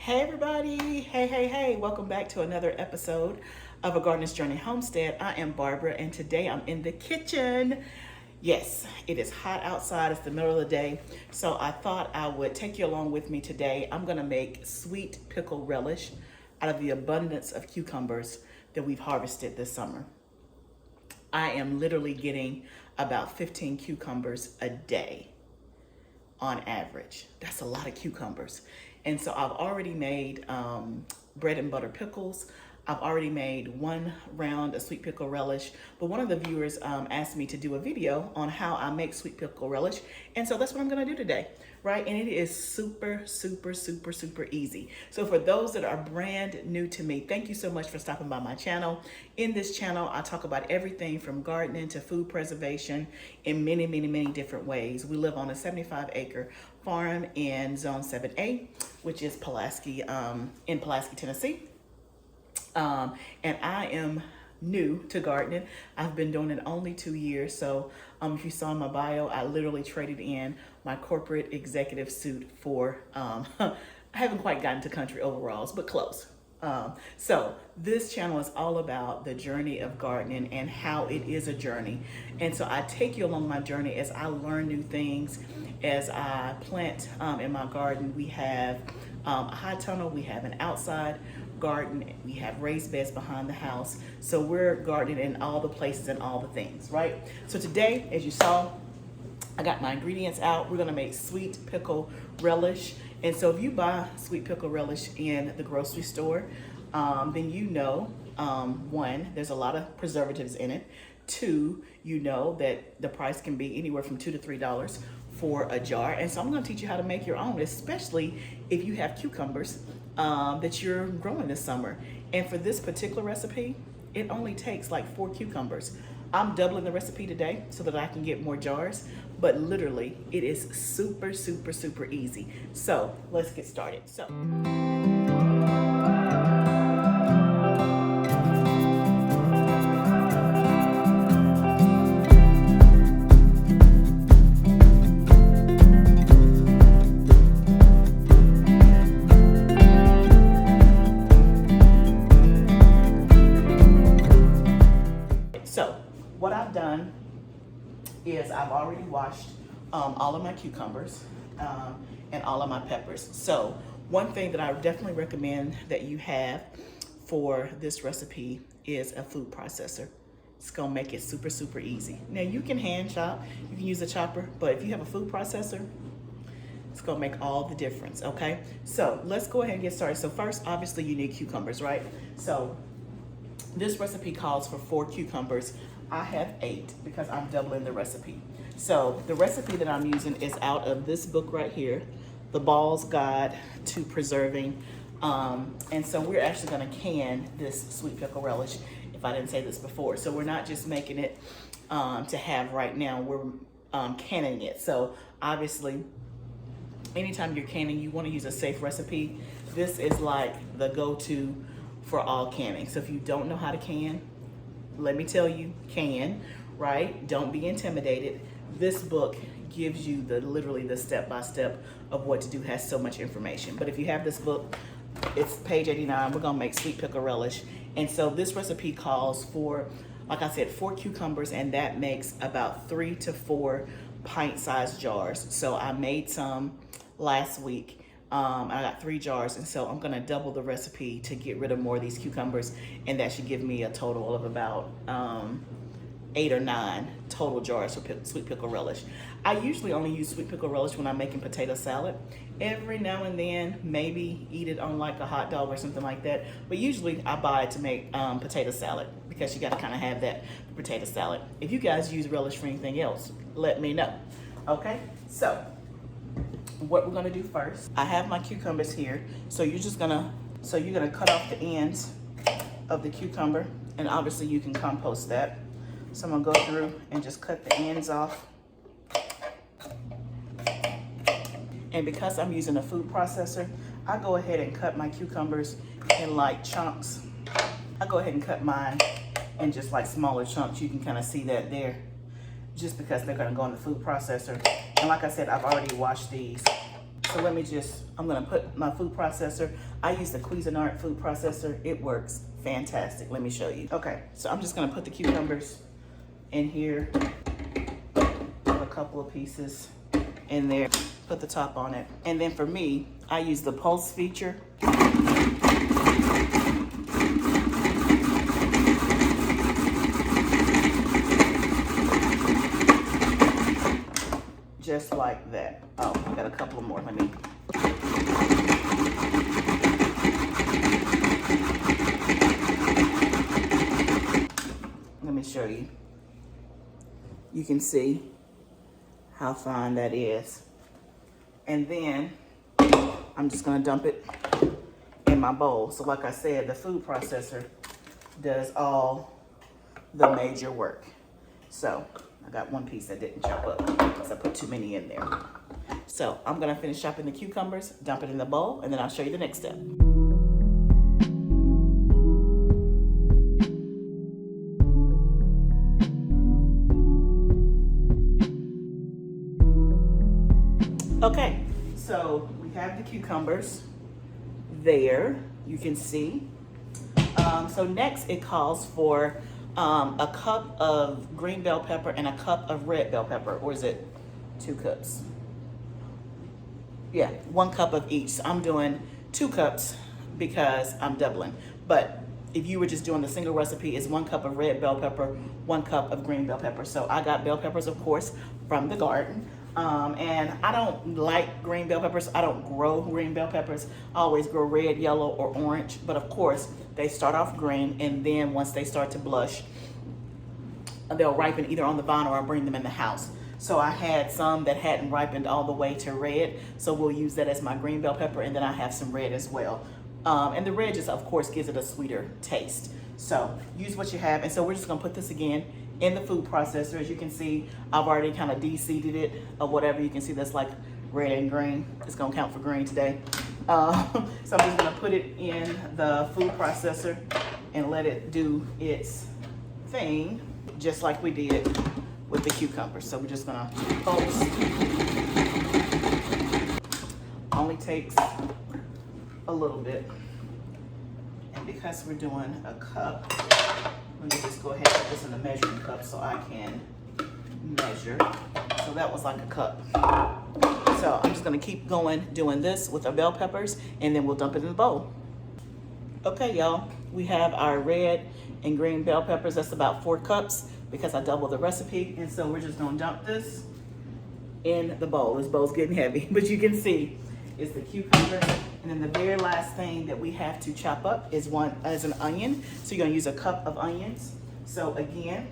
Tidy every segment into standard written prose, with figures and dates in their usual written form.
Hey everybody, hey, welcome back to another episode of A Gardener's Journey Homestead. I am Barbara and today I'm in the kitchen. Yes, it is hot outside, it's the middle of the day, so I thought I would take you along with me today. I'm gonna make sweet pickle relish out of the abundance of cucumbers that we've harvested this summer. I am literally getting about 15 cucumbers a day on average. That's a lot of cucumbers. And so I've already made bread and butter pickles. I've already made one round of sweet pickle relish, but one of the viewers asked me to do a video on how I make sweet pickle relish. And so that's what I'm gonna do today, right? And it is super easy. So for those that are brand new to me, thank you so much for stopping by my channel. In this channel, I talk about everything from gardening to food preservation in many different ways. We live on a 75-acre farm in Zone 7A, which is Pulaski, in Pulaski, Tennessee. And I am new to gardening. I've been doing it only 2 years. So if you saw in my bio, I literally traded in my corporate executive suit for, I haven't quite gotten to country overalls, but close. So this channel is all about the journey of gardening and how it is a journey. And so I take you along my journey as I learn new things, as I plant in my garden. We have a high tunnel, we have an outside garden, we have raised beds behind the house. So we're gardening in all the places and all the things, right? So today, as you saw, I got my ingredients out. We're gonna make sweet pickle relish. And so if you buy sweet pickle relish in the grocery store, then you know, one, there's a lot of preservatives in it. Two, you know that the price can be anywhere from $2 to $3 for a jar. And so I'm gonna teach you how to make your own, especially if you have cucumbers that you're growing this summer. And for this particular recipe, it only takes like 4 cucumbers. I'm doubling the recipe today so that I can get more jars, but literally it is super easy. So let's get started. So what I've done is I've already washed all of my cucumbers and all of my peppers. So one thing that I would definitely recommend that you have for this recipe is a food processor. It's gonna make it super easy. Now you can hand chop, you can use a chopper, but if you have a food processor, it's gonna make all the difference, okay? So let's go ahead and get started. So first, obviously you need cucumbers, right? So this recipe calls for 4 cucumbers. I have 8 because I'm doubling the recipe. So the recipe that I'm using is out of this book right here, The Ball's Guide to Preserving. And so we're actually gonna can this sweet pickle relish, if I didn't say this before. So we're not just making it to have right now, we're canning it. So obviously, anytime you're canning, you wanna use a safe recipe. This is like the go-to for all canning. So if you don't know how to can, let me tell you, can, right? Don't be intimidated. This book gives you literally the step-by-step of what to do, has so much information. But if you have this book, it's page 89, we're gonna make sweet pickle relish. And so this recipe calls for, like I said, 4 cucumbers, and that makes about 3 to 4 pint-sized jars. So I made some last week. I got 3 jars, and so I'm gonna double the recipe to get rid of more of these cucumbers, and that should give me a total of about 8 or 9 total jars for sweet pickle relish. I usually only use sweet pickle relish when I'm making potato salad. Every now and then, maybe eat it on like a hot dog or something like that, but usually I buy it to make potato salad because you gotta kind of have that for potato salad. If you guys use relish for anything else, let me know, okay? So what we're gonna do first, I have my cucumbers here. So you're gonna cut off the ends of the cucumber, and obviously you can compost that. So I'm gonna go through and just cut the ends off. And because I'm using a food processor, I go ahead and cut my cucumbers in like chunks. I go ahead and cut mine in just like smaller chunks. You can kind of see that there, just because they're gonna go in the food processor. And like I said, I've already washed these. So let me just, I'm gonna put my food processor. I use the Cuisinart food processor. It works fantastic. Let me show you. Okay, so I'm just gonna put the cucumbers in here. Put a couple of pieces in there. Put the top on it. And then for me, I use the pulse feature. Just like that. Oh, I got a couple more. Let me show you. You can see how fine that is. And then I'm just gonna dump it in my bowl. So like I said, the food processor does all the major work. So I got one piece that didn't chop up because I put too many in there. So I'm gonna finish chopping the cucumbers, dump it in the bowl, and then I'll show you the next step. Okay, so we have the cucumbers there, you can see. So next it calls for a cup of green bell pepper and a cup of red bell pepper, or is it 2 cups? Yeah, 1 cup of each. So I'm doing 2 cups because I'm doubling. But if you were just doing the single recipe, it's 1 cup of red bell pepper, 1 cup of green bell pepper. So I got bell peppers, of course, from the garden. And I don't like green bell peppers. I don't grow green bell peppers. I always grow red, yellow, or orange. But of course, they start off green, and then once they start to blush, they'll ripen either on the vine or I'll bring them in the house. So I had some that hadn't ripened all the way to red. So we'll use that as my green bell pepper, and then I have some red as well. And the red just, of course, gives it a sweeter taste. So use what you have. And so we're just gonna put this again in the food processor. As you can see, I've already kind of de-seeded it or whatever. You can see that's like red and green. It's gonna count for green today. So I'm just gonna put it in the food processor and let it do its thing, just like we did with the cucumbers. So we're just gonna pulse. Only takes a little bit. And because we're doing a cup, let me just go ahead and put this in a measuring cup so I can measure. So that was like a cup. So I'm just gonna keep going doing this with our bell peppers, and then we'll dump it in the bowl. Okay, y'all, we have our red and green bell peppers. That's about 4 cups because I doubled the recipe. And so we're just gonna dump this in the bowl. This bowl's getting heavy, but you can see it's the cucumber. And then the very last thing that we have to chop up is an onion. So you're gonna use a cup of onions. So again,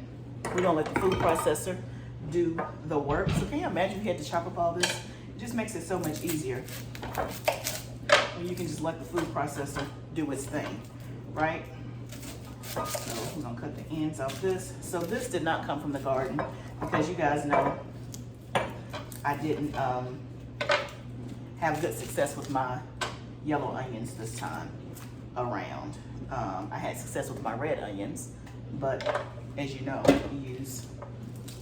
we're gonna let the food processor do the work. So can you imagine you had to chop up all this? It just makes it so much easier when you can just let the food processor do its thing, right? So we're gonna cut the ends off this. So this did not come from the garden because you guys know I didn't have good success with my yellow onions this time around. I had success with my red onions, but as you know, we use,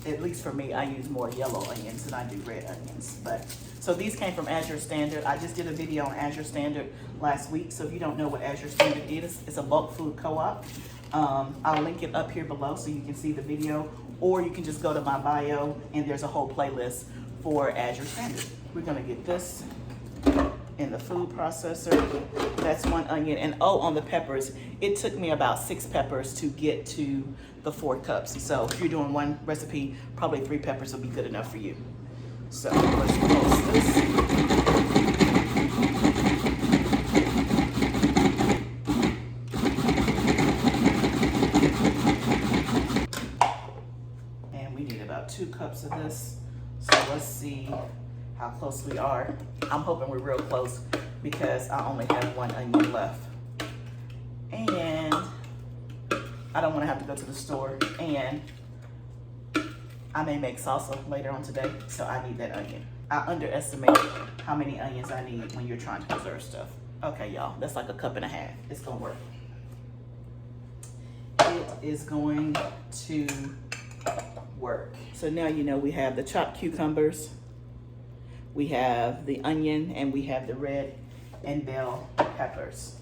at least for me, I use more yellow onions than I do red onions. But so these came from Azure Standard. I just did a video on Azure Standard last week. So if you don't know what Azure Standard is, it's a bulk food co-op. I'll link it up here below so you can see the video, or you can just go to my bio and there's a whole playlist for Azure Standard. We're gonna get this in the food processor. That's 1 onion. And oh, on the peppers, it took me about 6 peppers to get to the 4 cups. So if you're doing 1 recipe, probably 3 peppers will be good enough for you. So let's close this. And we need about 2 cups of this. So let's see how close we are. I'm hoping we're real close because I only have 1 onion left. And I don't want to have to go to the store, and I may make salsa later on today, so I need that onion. I underestimate how many onions I need when you're trying to preserve stuff. Okay, y'all, that's like 1.5 cups. It's gonna work. It is going to work. So now you know we have the chopped cucumbers. we have the onion, and we have the red and bell peppers.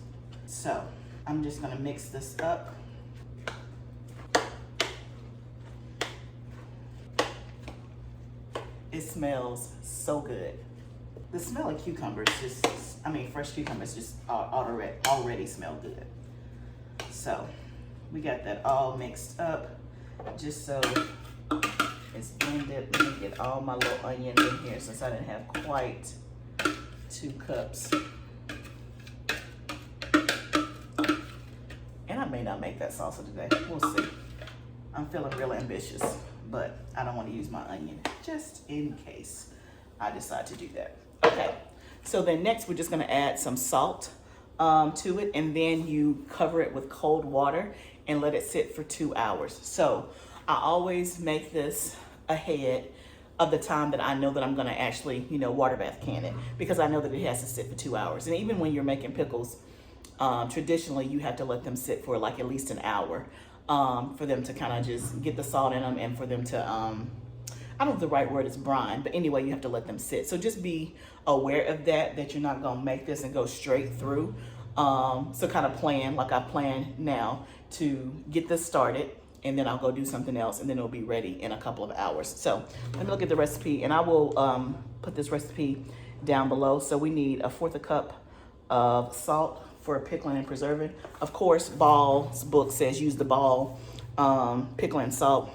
So I'm just gonna mix this up. It smells so good. The smell of cucumbers just, I mean, fresh cucumbers just already smell good. So we got that all mixed up just so it's blended. Let me get all my little onions in here since I didn't have quite 2 cups. And I may not make that salsa today. We'll see. I'm feeling real ambitious, but I don't want to use my onion just in case I decide to do that. Okay, so then next we're just gonna add some salt to it, and then you cover it with cold water and let it sit for 2 hours. So I always make this ahead of the time that I know that I'm gonna actually, you know, water bath can it, because I know that it has to sit for 2 hours. And even when you're making pickles, traditionally you have to let them sit for like at least an hour for them to kind of just get the salt in them, and for them to, I don't know if the right word is brine, but anyway, you have to let them sit. So just be aware of that you're not gonna make this and go straight through. So kind of plan, like I plan now, to get this started, and then I'll go do something else, and then it'll be ready in a couple of hours. So let me look at the recipe, and I will put this recipe down below. So we need 1/4 cup of salt for pickling and preserving. Of course, Ball's book says use the Ball pickling salt.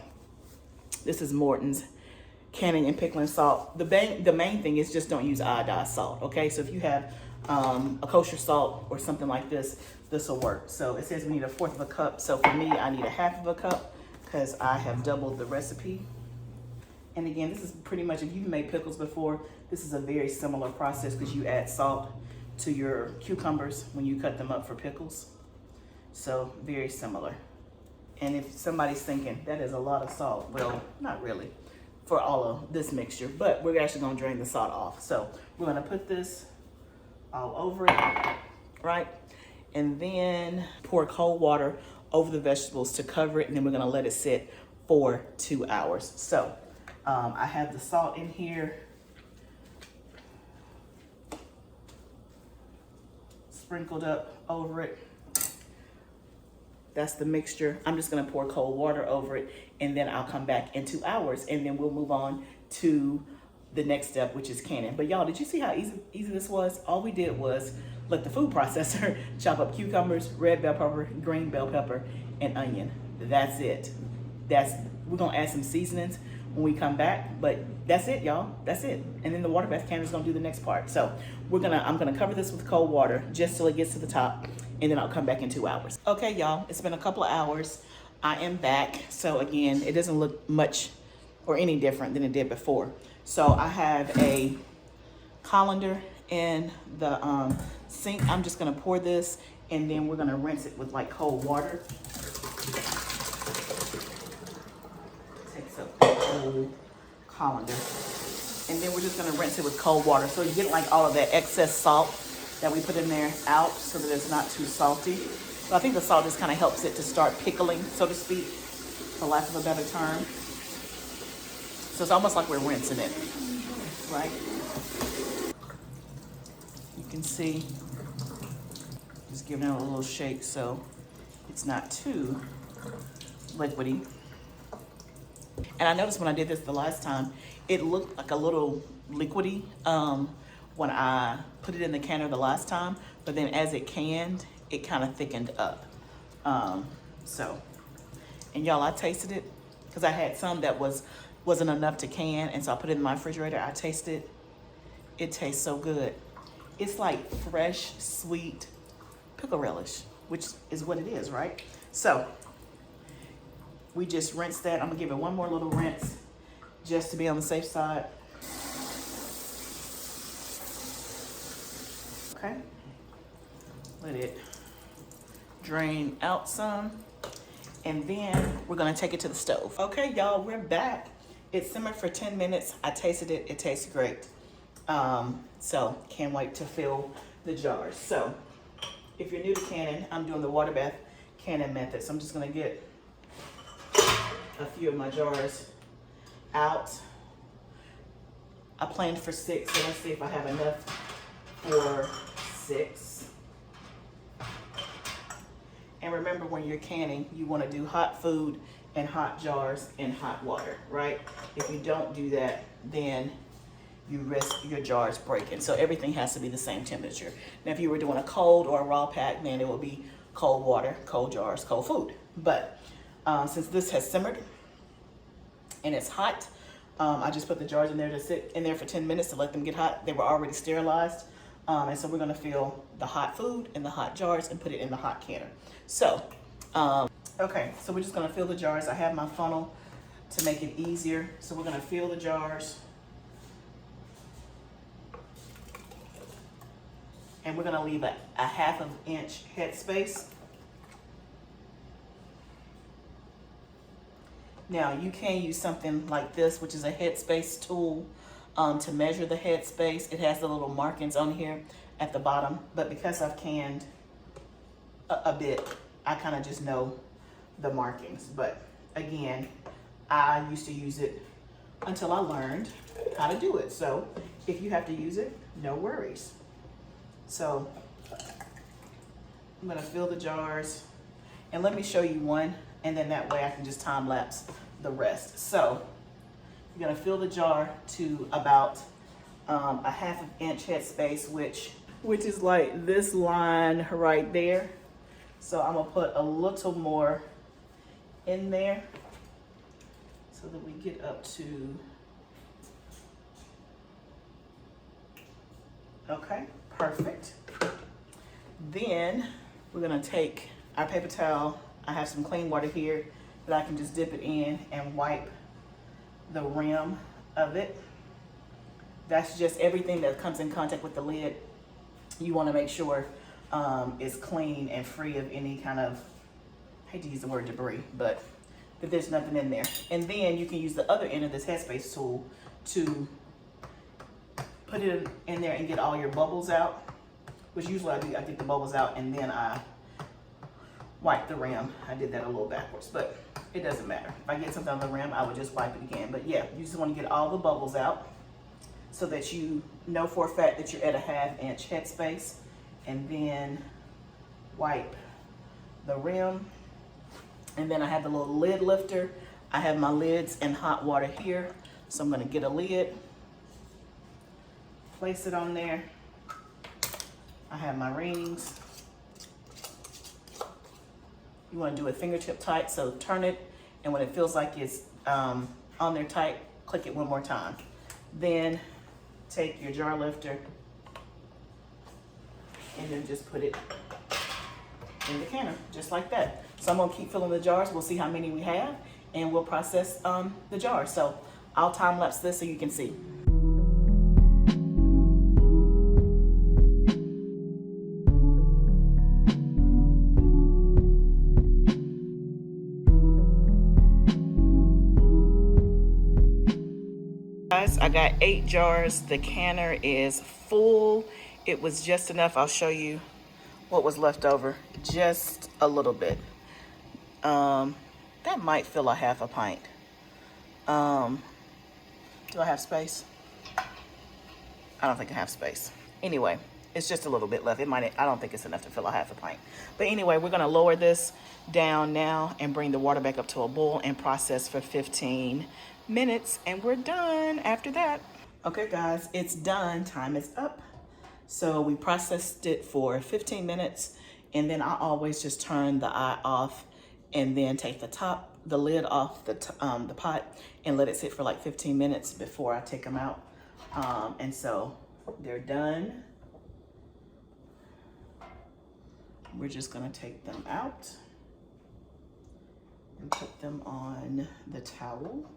This is Morton's canning and pickling salt. The main thing is just don't use iodized salt, okay? So if you have a kosher salt or something like this, this will work. So it says we need 1/4 cup. So for me, I need 1/2 cup because I have doubled the recipe. And again, this is pretty much, if you've made pickles before, this is a very similar process because you add salt to your cucumbers when you cut them up for pickles. So very similar. And if somebody's thinking that is a lot of salt, well, not really for all of this mixture, but we're actually gonna drain the salt off. So we're gonna put this all over it, right? And then pour cold water over the vegetables to cover it, and then we're gonna let it sit for 2 hours. So I have the salt in here, sprinkled up over it. That's the mixture. I'm just gonna pour cold water over it, and then I'll come back in 2 hours, and then we'll move on to the next step, which is canning. But y'all, did you see how easy this was? All we did was let the food processor chop up cucumbers, red bell pepper, green bell pepper, and onion. That's it. We're gonna add some seasonings when we come back, but that's it, y'all. That's it. And then the water bath can is gonna do the next part. So I'm gonna cover this with cold water just till it gets to the top, and then I'll come back in 2 hours. Okay, y'all, it's been a couple of hours. I am back. So again, it doesn't look much or any different than it did before. So I have a colander in the sink. I'm just gonna pour this, and then we're gonna rinse it with like cold water. Takes up the whole colander. And then we're just gonna rinse it with cold water. So you get like all of that excess salt that we put in there out, so that it's not too salty. So I think the salt just kind of helps it to start pickling, so to speak, for lack of a better term. So it's almost like we're rinsing it, right? You can see, just giving it a little shake so it's not too liquidy. And I noticed when I did this the last time, it looked like a little liquidy when I put it in the canner the last time, but then as it canned, it kind of thickened up. And y'all, I tasted it because I had some that wasn't enough to can, and so I put it in my refrigerator. I tasted it. It tastes so good. It's like fresh, sweet pickle relish, which is what it is, right? So we just rinsed that. I'm gonna give it one more little rinse just to be on the safe side. Okay, let it drain out some, and then we're gonna take it to the stove. Okay, y'all, we're back. It simmered for 10 minutes. I tasted it, it tastes great. So can't wait to fill the jars. So if you're new to canning, I'm doing the water bath canning method. So I'm just gonna get a few of my jars out. I planned for 6, so let's see if I have enough for 6. And remember, when you're canning, you want to do hot food and hot jars in hot water, right? If you don't do that, then you risk your jars breaking. So everything has to be the same temperature. Now, if you were doing a cold or a raw pack, then it would be cold water, cold jars, cold food. But since this has simmered and it's hot, I just put the jars in there to sit in there for 10 minutes to let them get hot. They were already sterilized. And so we're gonna fill the hot food in the hot jars and put it in the hot canner. So, okay, so we're just gonna fill the jars. I have my funnel to make it easier. So we're gonna fill the jars. And we're gonna leave a 1/2 inch headspace. Now you can use something like this, which is a headspace tool, to measure the headspace. It has the little markings on here at the bottom, but because I've canned a bit, I kind of just know the markings. But again, I used to use it until I learned how to do it. So if you have to use it, no worries. So I'm gonna fill the jars, and let me show you one, and then that way I can just time lapse the rest. So you're gonna fill the jar to about a 1/2 inch headspace, which is like this line right there. So I'm gonna put a little more in there so that we get up to, okay, perfect. Then we're gonna take our paper towel. I have some clean water here that I can just dip it in and wipe the rim of it. That's just everything that comes in contact with the lid. You wanna make sure it's clean and free of any kind of, I hate to use the word debris, but that there's nothing in there. And then you can use the other end of this headspace tool to put it in there and get all your bubbles out, which usually I do. I get the bubbles out and then I wipe the rim. I did that a little backwards, but it doesn't matter. If I get something on the rim, I would just wipe it again. But yeah, you just want to get all the bubbles out so that you know for a fact that you're at a 1/2 inch headspace, and then wipe the rim. And then I have the little lid lifter. I have my lids in hot water here. So I'm gonna get a lid, place it on there. I have my rings. You wanna do it fingertip tight, so turn it, and when it feels like it's on there tight, click it one more time. Then take your jar lifter and then just put it in the canner, just like that. So I'm gonna keep filling the jars. We'll see how many we have, and we'll process the jars. So I'll time lapse this so you can see. Guys, I got 8 jars. The canner is full. It was just enough. I'll show you what was left over. Just a little bit. That might fill a 1/2 pint. Do I have space? I don't think I have space. Anyway, it's just a little bit left. I don't think it's enough to fill a 1/2 pint. But anyway, we're gonna lower this down now and bring the water back up to a boil and process for 15 minutes, and we're done after that. Okay guys, it's done. Time is up. So we processed it for 15 minutes, and then I always just turn the eye off and then take the lid off the pot and let it sit for like 15 minutes before I take them out. And so they're done. We're just gonna take them out and put them on the towel.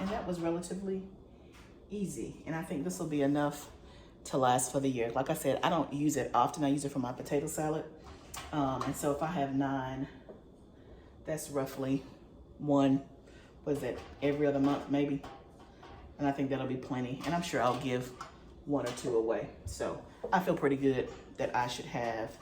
And that was relatively easy. And I think this will be enough to last for the year. Like I said, I don't use it often. I use it for my potato salad. And so if I have 9, that's roughly every other month maybe. And I think that'll be plenty. And I'm sure I'll give 1 or 2 away. So I feel pretty good that I should have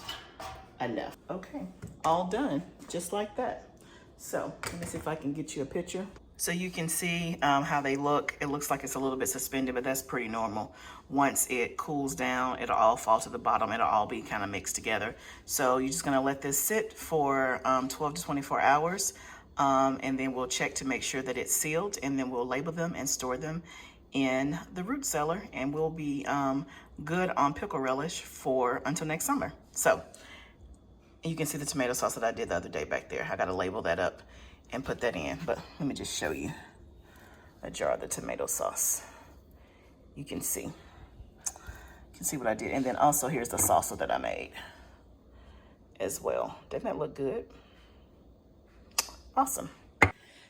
enough. Okay, all done, just like that. So let me see if I can get you a picture. So you can see how they look. It looks like it's a little bit suspended, but that's pretty normal. Once it cools down, it'll all fall to the bottom. It'll all be kind of mixed together. So you're just gonna let this sit for 12 to 24 hours. And then we'll check to make sure that it's sealed, and then we'll label them and store them in the root cellar, and we'll be good on pickle relish for until next summer. So you can see the tomato sauce that I did the other day back there. I gotta label that up and put that in, but let me just show you a jar of the tomato sauce. You can see what I did. And then also here's the salsa that I made as well. Doesn't that look good? Awesome.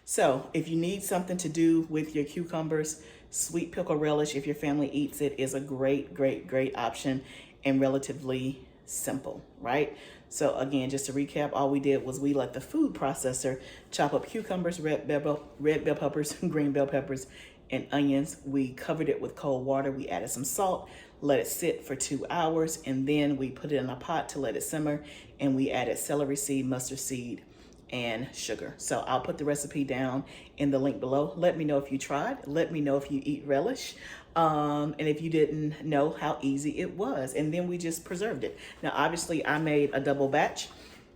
So if you need something to do with your cucumbers, sweet pickle relish, if your family eats it, is a great, great, great option and relatively simple, right? So again, just to recap, all we did was we let the food processor chop up cucumbers, red bell peppers, green bell peppers, and onions. We covered it with cold water. We added some salt, let it sit for 2 hours, and then we put it in a pot to let it simmer, and we added celery seed, mustard seed, and sugar. So I'll put the recipe down in the link below. Let me know if you tried. Let me know if you eat relish. And if you didn't know how easy it was. And then we just preserved it. Now, obviously I made a double batch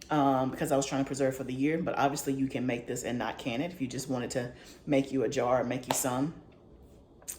because I was trying to preserve for the year, but obviously you can make this and not can it. If you just wanted to make you a jar or make you some,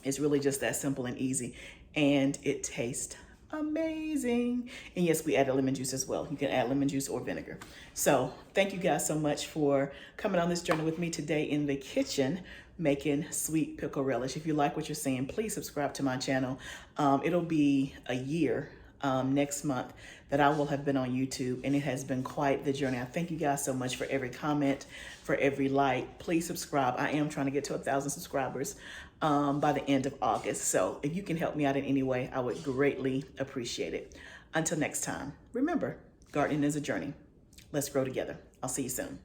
it's really just that simple and easy. And it tastes amazing. And yes, we added lemon juice as well. You can add lemon juice or vinegar. So thank you guys so much for coming on this journey with me today in the kitchen, making sweet pickle relish. If you like what you're seeing, please subscribe to my channel. It'll be a year next month that I will have been on YouTube, and it has been quite the journey. I thank you guys so much for every comment, for every like. Please subscribe. I am trying to get to 1,000 subscribers by the end of August. So if you can help me out in any way, I would greatly appreciate it. Until next time, remember, gardening is a journey. Let's grow together. I'll see you soon.